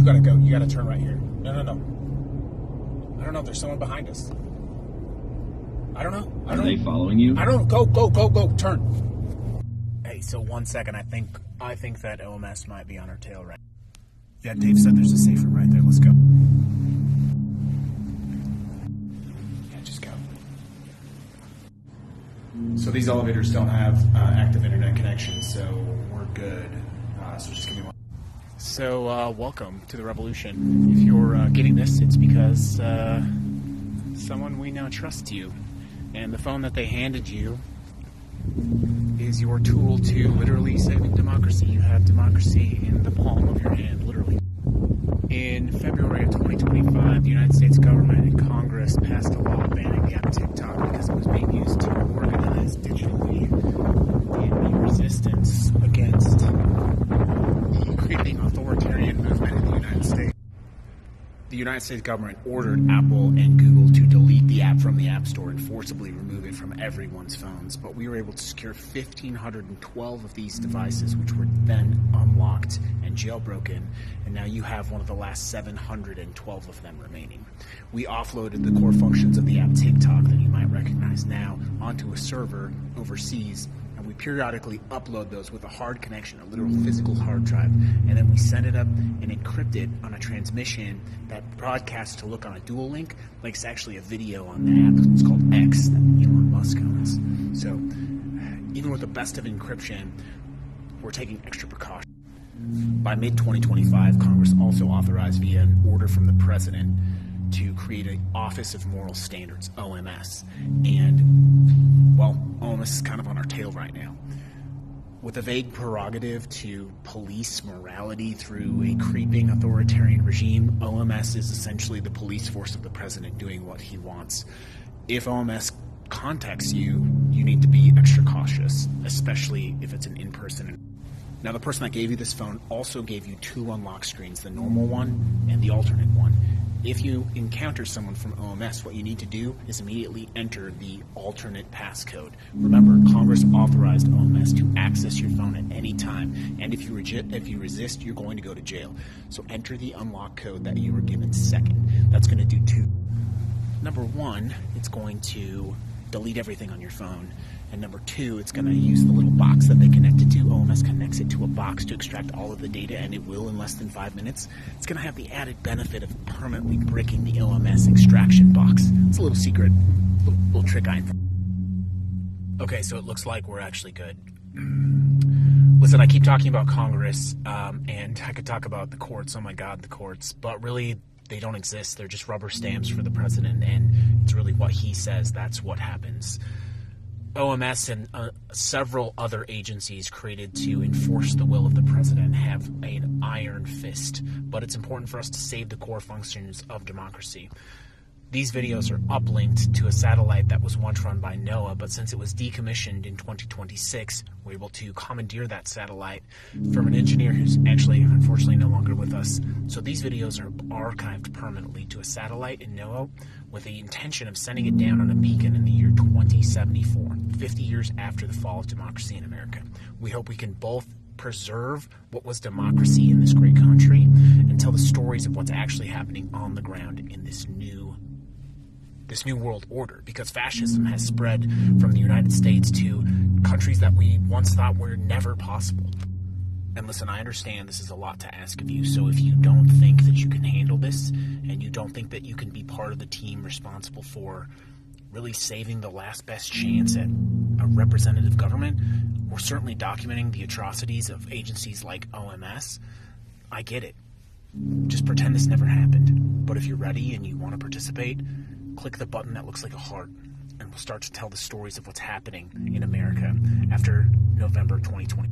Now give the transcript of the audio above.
gotta go. You gotta turn right here. No. I don't know. There's someone behind us. I don't know. Are they following you? I don't know. Go. Turn. Hey, so 1 second. I think that OMS might be on our tail right. Yeah, Dave said there's a safe room right there. Let's go. Yeah, just go. So these elevators don't have active internet connections, so we're good. So just give me one. So welcome to the revolution. If you're getting this, it's because someone we now trust you. And the phone that they handed you is your tool to literally saving democracy. You have democracy in the palm of your hand, literally. In February of 2025, the United States government and Congress passed a law banning the app TikTok because it was being used to organize digitally the resistance against the creeping authoritarian movement in the United States. The United States government ordered Apple and Google to delete the app from the App Store and forcibly remove it from everyone's phones. But we were able to secure 1,512 of these devices, which were then unlocked and jailbroken. And now you have one of the last 712 of them remaining. We offloaded the core functions of the app TikTok that you might recognize now onto a server overseas. And we periodically upload those with a hard connection, a literal physical hard drive, and then we send it up and encrypt it on a transmission that broadcasts to look on a dual link, like it's actually a video on the app. It's called X that Elon Musk owns. So even with the best of encryption, we're taking extra precautions. By mid-2025, Congress also authorized via an order from the president to create an Office of Moral Standards, OMS. And, well, OMS is kind of on our tail right now. With a vague prerogative to police morality through a creeping authoritarian regime, OMS is essentially the police force of the president doing what he wants. If OMS contacts you, you need to be extra cautious, especially if it's an in-person. Now, the person that gave you this phone also gave you two unlock screens, the normal one and the alternate one. If you encounter someone from OMS, what you need to do is immediately enter the alternate passcode. Remember, Congress authorized OMS to access your phone at any time, and if you resist, you're going to go to jail. So enter the unlock code that you were given second. That's going to do two. Number one, it's going to delete everything on your phone. And number two, it's going to use the little box that they connected to. OMS connects it to a box to extract all of the data, and it will in less than 5 minutes. It's going to have the added benefit of permanently bricking the OMS extraction box. It's a little secret, little trick I invented. Okay, so it looks like we're actually good. Listen, I keep talking about Congress, and I could talk about the courts. Oh my God, the courts. But really, they don't exist. They're just rubber stamps for the president, and it's really what he says. That's what happens. OMS and several other agencies created to enforce the will of the president have an iron fist, but it's important for us to save the core functions of democracy. These videos are uplinked to a satellite that was once run by NOAA, but since it was decommissioned in 2026, we're able to commandeer that satellite from an engineer who's actually, unfortunately, no longer with us. So these videos are archived permanently to a satellite in NOAA with the intention of sending it down on a beacon in the year 2074, 50 years after the fall of democracy in America. We hope we can both preserve what was democracy in this great country and tell the stories of what's actually happening on the ground in this new world order, because fascism has spread from the United States to countries that we once thought were never possible. And listen, I understand this is a lot to ask of you, so if you don't think that you can handle this, and you don't think that you can be part of the team responsible for really saving the last best chance at a representative government, or certainly documenting the atrocities of agencies like OMS, I get it. Just pretend this never happened. But if you're ready and you want to participate, click the button that looks like a heart, and we'll start to tell the stories of what's happening in America after November 2020.